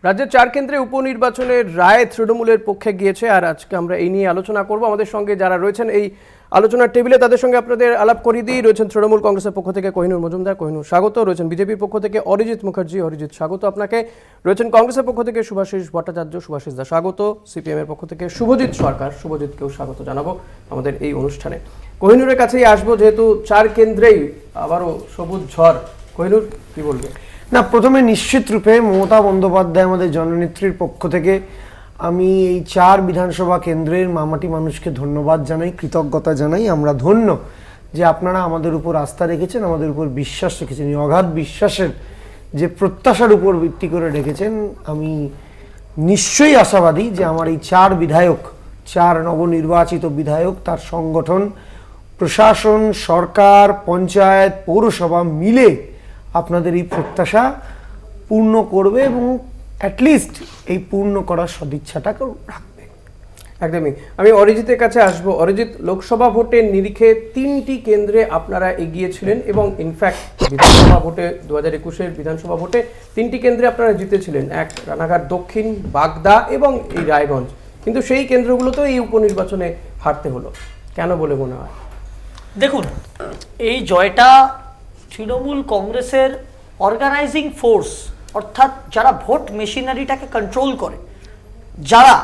রাজ্যের 4 কেন্দ্রে উপনির্বাচনের রায় তৃণমূলের পক্ষে গিয়েছে, আর আজকে আমরা এই নিয়ে আলোচনা করব। আমাদের সঙ্গে যারা রয়েছেন এই আলোচনার টেবিলে তাদের সঙ্গে আপনাদের আলাপ করিয়ে দিই। রয়েছেন তৃণমূল কংগ্রেসের পক্ষ থেকে কোহিনুর মজুমদার, কোহিনুর স্বাগত। রয়েছেন বিজেপির পক্ষ থেকে অরিজিৎ মুখার্জি, অরিজিৎ স্বাগত আপনাকে। রয়েছেন কংগ্রেসের পক্ষ থেকে শুভাশিস ভট্টাচার্য, শুভাশিস দা স্বাগত। সিপিএম এর পক্ষ থেকে শুভজিৎ সরকার, শুভজিৎকেও স্বাগত জানাবো আমাদের এই অনুষ্ঠানে। কোহিনুরের কাছেই আসবো, যেহেতু 4 কেন্দ্রেই আবারও সবুজ ঝড়। কোহিনুর, কি বলবে? না, প্রথমে নিশ্চিত রূপে মমতা বন্দ্যোপাধ্যায় আমাদের জননেত্রীর পক্ষ থেকে আমি এই 4 বিধানসভা কেন্দ্রের মামাটি মানুষকে ধন্যবাদ জানাই, কৃতজ্ঞতা জানাই। আমরা ধন্য যে আপনারা আমাদের উপর আস্থা রেখেছেন, আমাদের উপর বিশ্বাস রেখেছেন। এই অগাধ বিশ্বাসের যে প্রত্যাশার উপর ভিত্তি করে রেখেছেন, আমি নিশ্চয়ই আশাবাদী যে আমার এই 4 বিধায়ক, 4 নবনির্বাচিত বিধায়ক, তার সংগঠন, প্রশাসন, সরকার, পঞ্চায়েত, পৌরসভা মিলে আপনাদের এই প্রত্যাশা পূর্ণ করবে এবং অ্যাটলিস্ট এই পূর্ণ করার সদিচ্ছাটাকেও রাখবে। একদমই। আমি অরিজিতের কাছে আসবো। অরিজিৎ, লোকসভা ভোটের নিরিখে 3টি কেন্দ্রে আপনারা এগিয়েছিলেন এবং ইনফ্যাক্ট বিধানসভা ভোটে 2021-এর বিধানসভা ভোটে 3টি কেন্দ্রে আপনারা জিতেছিলেন, এক রানাঘাট দক্ষিণ, বাগদা এবং এই রায়গঞ্জ। কিন্তু সেই কেন্দ্রগুলোতেও এই উপনির্বাচনে হারতে হলো, কেন বলে মনে হয়? দেখুন, এই জয়টা তৃণমূল কংগ্রেসের অর্গানাইজিং ফোর্স, অর্থাৎ যারা ভোট মেশিনারিটাকে কন্ট্রোল করে, যারা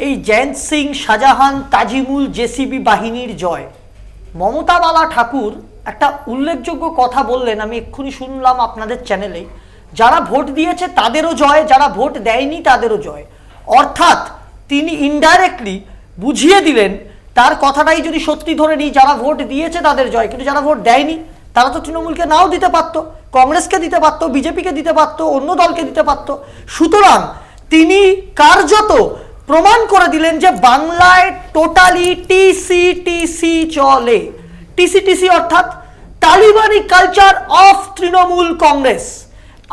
এই জয়ন্ত সিং, শাহজাহান, তাজিমুল, জেসিবি বাহিনীর জয়। মমতা বালা ঠাকুর একটা উল্লেখযোগ্য কথা বললেন, আমি এক্ষুনি শুনলাম আপনাদের চ্যানেলে, যারা ভোট দিয়েছে তাদেরও জয়, যারা ভোট দেয়নি তাদেরও জয়। অর্থাৎ তিনি ইনডাইরেক্টলি বুঝিয়ে দিলেন, তার কথাটাই যদি সত্যি ধরে নিই, যারা ভোট দিয়েছে তাদের জয়, কিন্তু যারা ভোট দেয়নি তারা তো তৃণমূলকে নাও দিতে পারত, কংগ্রেসকে দিতে পারত, বিজেপিকে দিতে পারত, অন্য দলকে দিতে পারত। সুতরাং তিনি কার্যত প্রমাণ করে দিলেন যে বাংলায় টোটালি টিসি চলে। টিসি অর্থাৎ তালিবানি কালচার অফ তৃণমূল কংগ্রেস।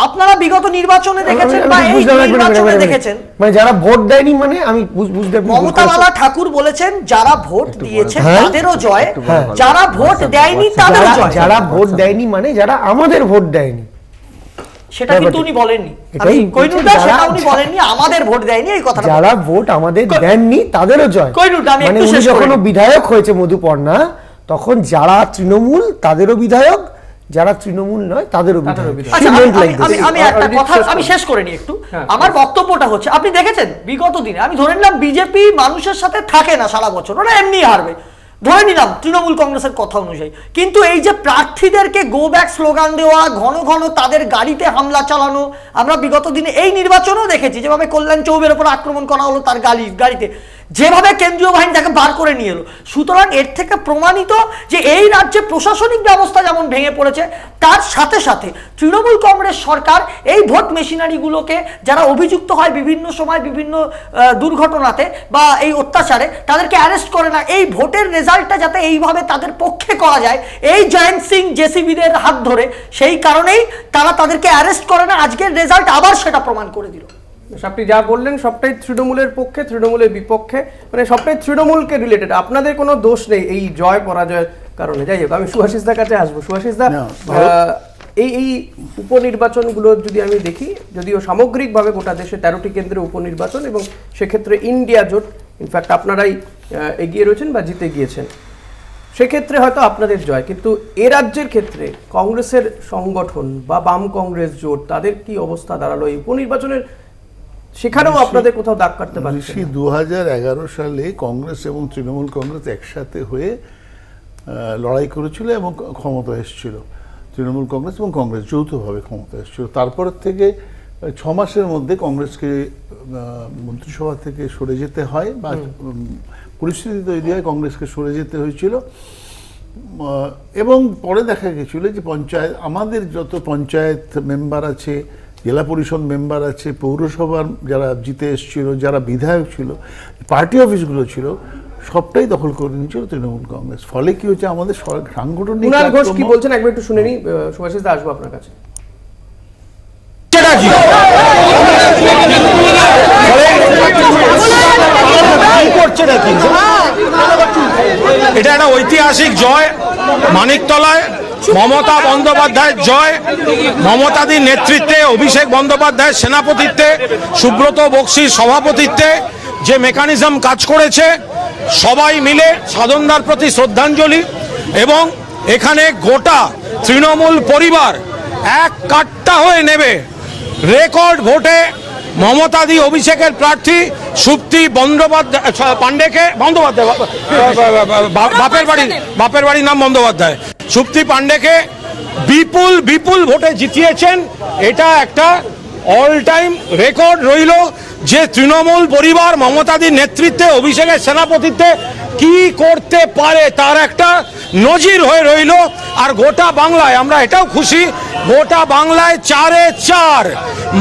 আপনারা বিগত নির্বাচনে দেখেছেন বা এই নির্বাচনে দেখেছেন, মানে যারা ভোট দেয়নি, মানে আমি বুঝতে, মমতা বালা ঠাকুর বলেছেন যারা ভোট দিয়েছে তাদেরও জয়, যারা ভোট দেয়নি তাদেরও জয়। যারা ভোট দেয়নি মানে যারা আমাদের ভোট দেয়নি, সেটা কিন্তু উনি বলেননি। উনি বলেননি আমাদের ভোট দেয়নি, এই কথা। যারা ভোট আমাদের দেননি তাদেরও জয়। মানে উনি যখন বিধায়ক হয়েছে মধুপর্ণা, তখন যারা তৃণমূল তাদেরও বিধায়ক, যারা তৃণমূল নয় তাদেরও বিধায়ক। আমি একটা কথা আমি শেষ করে নিই একটু। আমার বক্তব্যটা হচ্ছে, আপনি দেখেছেন বিগত দিনে, আমি ধরে নিলাম বিজেপি মানুষের সাথে থাকে না সারা বছর, ওরা এমনি হারবে, ধরে নিলাম তৃণমূল কংগ্রেসের কথা অনুযায়ী। কিন্তু এই যে প্রার্থীদেরকে গো ব্যাক স্লোগান দেওয়া, ঘন ঘন তাদের গাড়িতে হামলা চালানো, আমরা বিগত দিনে এই নির্বাচনেও দেখেছি, যেভাবে কল্যাণ চৌবের উপর আক্রমণ করা হলো তার গাড়িতে, যেভাবে কেন্দ্রীয় বাহিনী তাকে বার করে নিয়ে এলো। সুতরাং এর থেকে প্রমাণিত যে এই রাজ্যে প্রশাসনিক ব্যবস্থা যেমন ভেঙে পড়েছে, তার সাথে সাথে তৃণমূল কংগ্রেস সরকার এই ভোট মেশিনারিগুলোকে, যারা অভিযুক্ত হয় বিভিন্ন সময় বিভিন্ন দুর্ঘটনাতে বা এই অত্যাচারে, তাদেরকে অ্যারেস্ট করে না। এই ভোটের রেজাল্টটা যাতে এইভাবে তাদের পক্ষে করা যায়, এই জয়ন্ত সিং জেসিবিদের হাত ধরে, সেই কারণেই তারা তাদেরকে অ্যারেস্ট করে না। আজকের রেজাল্ট আবার সেটা প্রমাণ করে দিল। আপনি যা বললেন সবটাই তৃণমূলের পক্ষে, তৃণমূলের বিপক্ষে, মানে সবটাই তৃণমূলকে রিলেটেড। আপনাদের কোনো দোষ নেই এই জয় পরাজয়ের কারণে। যাই হোক, আমি সুভাশিসদার কাছে আসবো। সুভাশিসদা, এই উপনির্বাচনগুলো যদি আমি দেখি, যদিও সামগ্রিকভাবে গোটা দেশে 13টি কেন্দ্রে উপনির্বাচন এবং সেক্ষেত্রে ইন্ডিয়া জোট, ইনফ্যাক্ট আপনারাই এগিয়ে রয়েছেন বা জিতে গিয়েছেন, সেক্ষেত্রে হয়তো আপনাদের জয়। কিন্তু এ রাজ্যের ক্ষেত্রে কংগ্রেসের সংগঠন বা বাম কংগ্রেস জোট, তাদের কি অবস্থা দাঁড়ালো এই উপনির্বাচনের? সেখানেও আপনাদের কোথাও দাগ কাটতে পারছে? 2011 সালে কংগ্রেস এবং তৃণমূল কংগ্রেস একসাথে হয়ে লড়াই করেছিল এবং ক্ষমতা এসেছিল। তৃণমূল কংগ্রেস এবং কংগ্রেস যৌথভাবে ক্ষমতা এসেছিল। তারপর থেকে 6 মাসের মধ্যে কংগ্রেসকে মন্ত্রিসভা থেকে সরে যেতে হয় বা পরিস্থিতি তৈরি হয়, কংগ্রেসকে সরে যেতে হয়েছিল। এবং পরে দেখা গেছিল যে আমাদের যত পঞ্চায়েত মেম্বার আছে, জেলা পরিষদ মেম্বার আছে, পৌরসভার যারা জিতে এসেছিল, যারা বিধায়ক ছিল, পার্টি অফিসগুলো ছিল, সবটাই দখল করে নিয়েছিল তৃণমূল কংগ্রেস। ফলে কি হচ্ছে, আমাদের সাংগঠনিক কি বলছেন একবার একটু শুনে নিই। সুভাশিসদা, আসবো আপনার কাছে। এটা একটা ঐতিহাসিক জয়। মানিকতলায় মমতা বন্দ্যোপাধ্যায়ের জয়। মমতাদির নেতৃত্বে, অভিষেক বন্দ্যোপাধ্যায়ের সেনাপতিত্বে, সুব্রত বক্সির সভাপতিত্বে যে মেকানিজম কাজ করেছে, সবাই মিলে সাধনদার প্রতি শ্রদ্ধাঞ্জলি। এবং এখানে গোটা তৃণমূল পরিবার এক কাট্টা হয়ে নেবে রেকর্ড ভোটে মমতাদি অভিষেকের প্রার্থী সুপ্তি বন্দ্যোপাধ্যায় বাপের বাড়ির নাম বন্দ্যোপাধ্যায়, সুপ্তি পাণ্ডেকে বিপুল ভোটে জিতিয়েছেন। এটা একটা অল টাইম রেকর্ড রইল যে তৃণমূল পরিবার মমতাদির নেতৃত্বে, অভিষেকের সেনাপতিত্বে কি করতে পারে তার একটা নজির হয়ে রইল। আর গোটা বাংলায় আমরা এটাও খুশি, গোটা বাংলায় 4-এ 4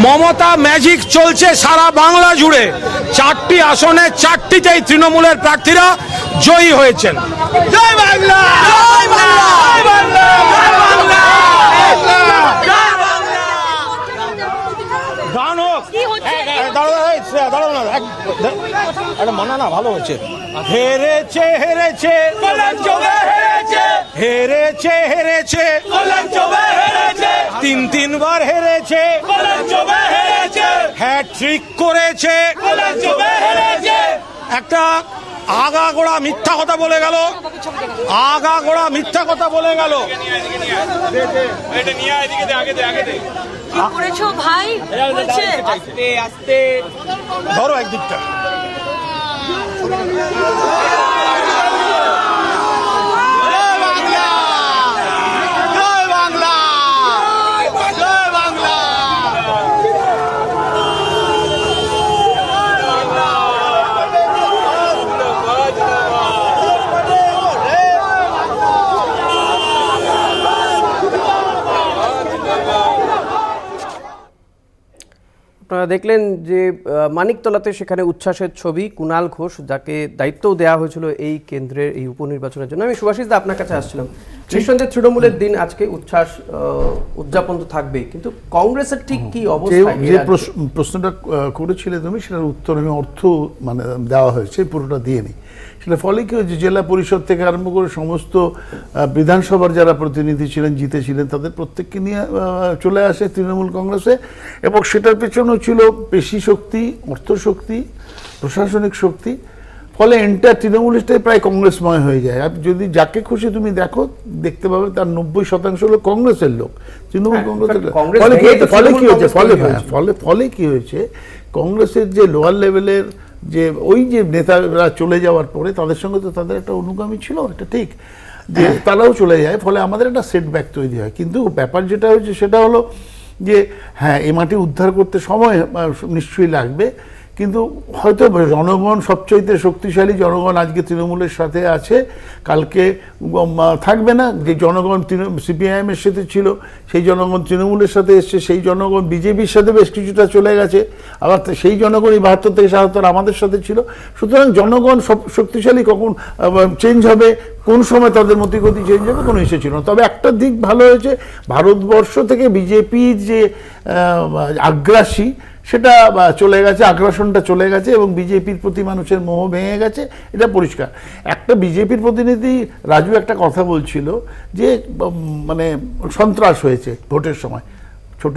মমতা ম্যাজিক চলছে সারা বাংলা জুড়ে। 4টি আসনে 4টিতেই তৃণমূলের প্রার্থীরা জয়ী হয়েছেন। জয় বাংলা, জয় বাংলা, জয় বাংলা, জয় বাংলা। গান হোক, মানা না ভালো হচ্ছে। হেরেছে হেরেছে হেরেছে হেরেছে 3-3বার হেরেছে, হ্যাট্রিক করেছে। একটা আগাগোড়া মিথ্যা কথা বলে গেল, আগাগোড়া মিথ্যা কথা বলে গেল। কি করেছো ভাই বলছে? আস্তে আস্তে ধরো একদিকটা। আপনারা দেখলেন যে মানিকতলাতে সেখানে উচ্ছ্বাসের ছবি, কুণাল ঘোষ যাকে দায়িত্বও দেওয়া হয়েছিল এই কেন্দ্রের এই উপনির্বাচনের জন্য। আমি সুভাষিস দা আপনার কাছে আসছিলাম, নিঃসন্দেহে তৃণমূলের দিন আজকে উচ্ছ্বাস উদযাপন তো থাকবেই, কিন্তু কংগ্রেসের ঠিক কি অবস্থা? যে প্রশ্নটা করেছিলে তুমি, সেটার উত্তর আমি মানে দেওয়া হয়েছে, পুরোটা দিয়ে নিই। সেটা ফলে কি হয়েছে, জেলা পরিষদ থেকে আরম্ভ করে সমস্ত বিধানসভার যারা প্রতিনিধি ছিলেন, জিতেছিলেন, তাদের প্রত্যেককে নিয়ে চলে আসে তৃণমূল কংগ্রেসে। এবং সেটার পেছনেও ছিল পেশি শক্তি, অর্থশক্তি, প্রশাসনিক শক্তি। ফলে এন্টার তৃণমূলটাই প্রায় কংগ্রেসময় হয়ে যায়। আর যদি যাকে খুশি তুমি দেখতে পাবে তার 90% হলো কংগ্রেসের লোক, তৃণমূল কংগ্রেসের। ফলে কি হয়েছে, কংগ্রেসের যে লোয়ার লেভেলের যে ওই যে নেতারা চলে যাওয়ার পরে তাদের সঙ্গে তো তাদের একটা অনুগামী ছিল, এটা ঠিক যে তারাও চলে যায়, ফলে আমাদের একটা সেটব্যাক তৈরি হয়। কিন্তু ব্যাপার যেটা হয়েছে সেটা হলো যে হ্যাঁ, এই মাটি উদ্ধার করতে সময় নিশ্চয়ই লাগবে, কিন্তু হয়তো জনগণ সবচাইতে শক্তিশালী, জনগণ আজকে তৃণমূলের সাথে আছে, কালকে থাকবে না। যে জনগণ সিপিআইএম এর সাথে ছিল, সেই জনগণ তৃণমূলের সাথে এসছে, সেই জনগণ বিজেপির সাথে বেশ কিছুটা চলে গেছে, আবার সেই জনগণই 72 থেকে 77 আমাদের সাথে ছিল। সুতরাং জনগণ সব শক্তিশালী, কখন চেঞ্জ হবে, কোন সময় তাদের মতিগতি চেঞ্জ হবে, কোনো ইস্যু ছিল না। তবে একটা দিক ভালো হয়েছে, ভারতবর্ষ থেকে বিজেপির যে আগ্রাসী সেটা চলে গেছে, আগ্রাসনটা চলে গেছে এবং বিজেপির প্রতি মানুষের মোহ ভেঙে গেছে, এটা পরিষ্কার। একটা বিজেপির প্রতিনিধি রাজু একটা কথা বলছিল যে মানে সন্ত্রাস হয়েছে ভোটের সময়, ছোট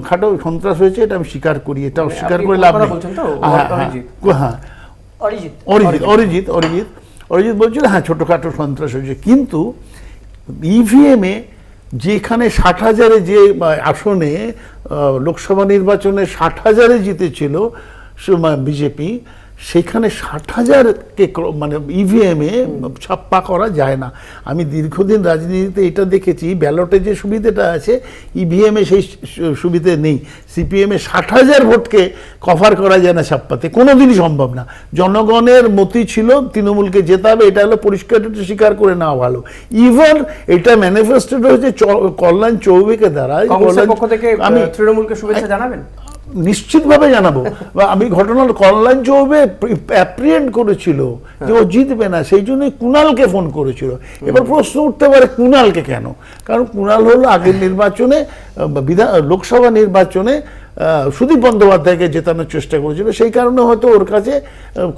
খাটো সন্ত্রাস হয়েছে, এটা আমি স্বীকার করি, এটা অস্বীকার করে লাভ নেই। হ্যাঁ, অরিজিৎ বলছিল হ্যাঁ ছোটখাটো সন্ত্রাস হয়েছে, কিন্তু ইভিএমে যেখানে 60,000-এ যে আসনে লোকসভা নির্বাচনে 60,000-এ জিতেছিল বিজেপি, সেখানে 60,000-কে মানে ইভিএমে ছাপ্পা করা যায় না। আমি দীর্ঘদিন রাজনীতিতে এটা দেখেছি, ব্যালটে যে সুবিধাটা আছে ইভিএমে সেই সুবিধে নেই। সিপিএমে 60,000 ভোটকে কভার করা যায় না ছাপ্পাতে, কোনোদিনই সম্ভব না। জনগণের মতি ছিল তৃণমূলকে জেতাবে, এটা হলো পরিষ্কার, স্বীকার করে নেওয়া ভালো। ইভেন এটা ম্যানিফেস্টেড হয়েছে কল্যাণ চৌবেকে দ্বারা। আমি তৃণমূলকে শুভেচ্ছা জানাবেন? নিশ্চিতভাবে জানাবো। আমি ঘটনার কল্যাণ চৌবে অ্যাপ্রিহেন্ড করেছিল যে ও জিতবে না, সেই জন্যই কুণালকে ফোন করেছিল। এবার প্রশ্ন উঠতে পারে কুণালকে কেন, কারণ কুণাল হলো আগের নির্বাচনে লোকসভা নির্বাচনে সুদীপ বন্দ্যোপাধ্যায়কে জেতানোর চেষ্টা করেছিল, সেই কারণে হয়তো ওর কাছে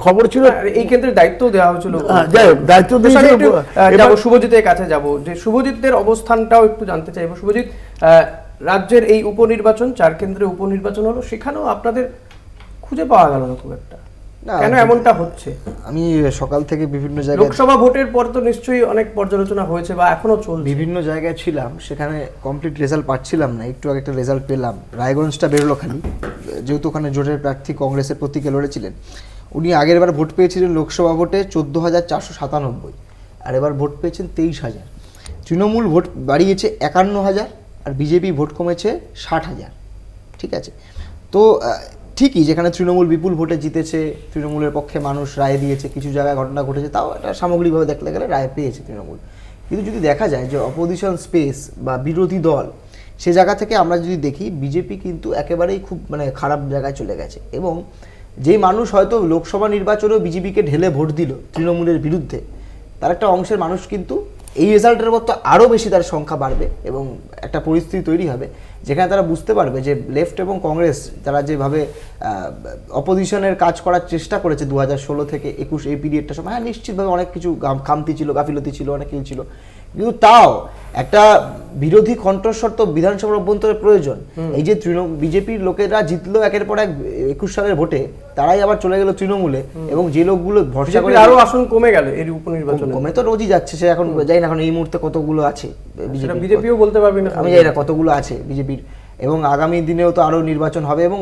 খবর ছিল। আর এই কেন্দ্রের দায়িত্ব দেওয়া হয়েছিল। যাই হোক, দায়িত্ব তো স্যার, একটু দিয়েছিল। যাবো শুভজিতের কাছে যাব, যে শুভজিতের অবস্থানটাও একটু জানতে চাইবো। শুভজিৎ, রাজ্যের এই উপনির্বাচন, 4 কেন্দ্রে উপনির্বাচন হলো, সেখানেও আপনাদের খুঁজে পাওয়া গেল না খুব একটা, না, কেন এমনটা হচ্ছে? আমি সকাল থেকে বিভিন্ন জায়গায় লোকসভা ভোটের পর তো নিশ্চয়ই অনেক পর্যালোচনা হয়েছে বা এখনো চলছে। বিভিন্ন জায়গায় ছিলাম, সেখানে কমপ্লিট রেজাল্ট পাচ্ছিলাম না। একটু আগে একটা রেজাল্ট পেলাম, রায়গঞ্জটা বেরোলো খালি, যেহেতু ওখানে জোটের প্রার্থী কংগ্রেসের প্রতীকে লড়েছিলেন। উনি আগের বার ভোট পেয়েছিলেন লোকসভা ভোটে 14,497, আর এবার ভোট পেয়েছেন 23,000। তৃণমূল ভোট বাড়িয়েছে 51,000, আর বিজেপি ভোট কমেছে 60,000। ঠিক আছে, তো ঠিকই যেখানে তৃণমূল বিপুল ভোটে জিতেছে, তৃণমূলের পক্ষে মানুষ রায় দিয়েছে, কিছু জায়গায় ঘটনা ঘটেছে, তাও এটা সামগ্রিকভাবে দেখতে গেলে রায় পেয়েছে তৃণমূল। কিন্তু যদি দেখা যায় যে অপোজিশন স্পেস বা বিরোধী দল, সে জায়গা থেকে আমরা যদি দেখি বিজেপি কিন্তু একেবারেই খুব খারাপ জায়গায় চলে গেছে। এবং যেই মানুষ হয়তো লোকসভা নির্বাচনেও বিজেপিকে ঢেলে ভোট দিল তৃণমূলের বিরুদ্ধে, তার একটা অংশের মানুষ কিন্তু এই রেজাল্টের পর তো আরও বেশি তার সংখ্যা বাড়বে এবং একটা পরিস্থিতি তৈরি হবে যেখানে তারা বুঝতে পারবে যে লেফট এবং কংগ্রেস তারা যেভাবে অপোজিশনের কাজ করার চেষ্টা করেছে 2016 থেকে 21 এই পিরিয়ডটা সময়, হ্যাঁ নিশ্চিতভাবে অনেক কিছু খামতি ছিল, গাফিলতি ছিল, অনেক কিছু ছিল, কিন্তু তাও একটা বিরোধী কণ্ঠস্বর তো বিধানসভার অভ্যন্তরে প্রয়োজন। এই যে বিজেপির লোকেরা জিতলো একের পর এক 21 সালের ভোটে, তারাই আবার চলে গেল তৃণমূলে, এবং যে লোকগুলো ভরসা করে আরো আসন কমে গেল এর উপনির্বাচনে। কমে তো রোজই যাচ্ছে, সে এখন জানি না এখন এই মুহূর্তে কতগুলো আছে বিজেপিও বলতে পারবে না, আমি জানি না কতগুলো আছে বিজেপির, এবং আগামী দিনেও তো আরো নির্বাচন হবে এবং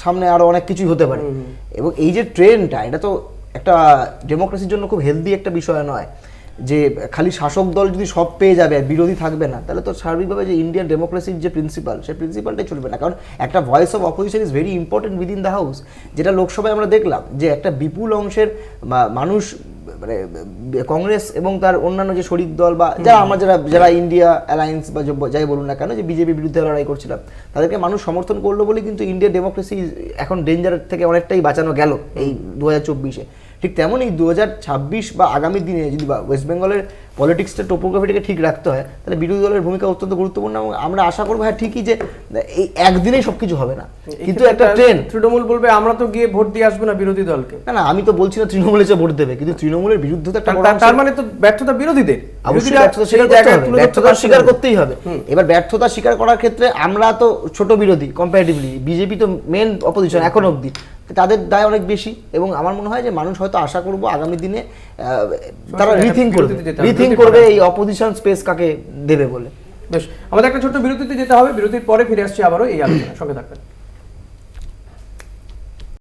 সামনে আরো অনেক কিছুই হতে পারে। এবং এই যে ট্রেন্ডটা, এটা তো একটা ডেমোক্রেসির জন্য খুব হেলদি একটা বিষয় নয় যে খালি শাসক দল যদি সব পেয়ে যাবে আর বিরোধী থাকবে না, তাহলে তো সার্বিকভাবে যে ইন্ডিয়ান ডেমোক্রেসির যে প্রিন্সিপাল, সেই প্রিন্সিপালটাই চলবে না। কারণ একটা voice of opposition is very important within the house, যেটা লোকসভায় আমরা দেখলাম যে একটা বিপুল অংশের মানুষ কংগ্রেস এবং তার অন্যান্য যে শরিক দল বা যারা ইন্ডিয়া অ্যালায়েন্স বা যাই বলুন না কেন, যে বিজেপির বিরুদ্ধে লড়াই করছিলাম, তাদেরকে মানুষ সমর্থন করলো বলে কিন্তু ইন্ডিয়ান ডেমোক্রেসি এখন ডেঞ্জার থেকে অনেকটাই বাঁচানো গেল এই 2024-এ। ঠিক তেমনই 2026 বা আগামী দিনে যদি ওয়েস্ট বেঙ্গলের পলিটিক্সটা টোপোগ্রাফিটাকে ঠিক রাখতে হয়, তাহলে বিরোধী দলের ভূমিকা অত্যন্ত গুরুত্বপূর্ণ। এবং আমরা আশা করবো হ্যাঁ ঠিকই যে এই একদিনেই সবকিছু হবে না, কিন্তু একটা ট্রেন্ড। তৃণমূল বলবে আমরা তো গিয়ে ভোট দিয়ে আসবো না বিরোধী দলকে। না, আমি তো বলছি না তৃণমূল এসে ভোট দেবে, কিন্তু তৃণমূলের বিরুদ্ধে তার মানে তো ব্যর্থতা বিরোধীদের, ব্যর্থতা স্বীকার করতেই হবে। এবার ব্যর্থতা স্বীকার করার ক্ষেত্রে আমরা তো ছোট বিরোধী কম্পারেটিভলি, বিজেপি তো মেন অপোজিশন এখন অবধি, তাদের দায় অনেক বেশি। এবং আমার মনে হয় যে মানুষ হয়তো আশা করবো আগামী দিনে তারা রিথিঙ্ক করবে এই অপোজিশন স্পেস কাকে দেবে বলে। বেশ, আমাদের একটা ছোট্ট বিরতিতে যেতে হবে, বিরতির পরে ফিরে আসছি আবারও এই আলোচনার সঙ্গে থাকবেন।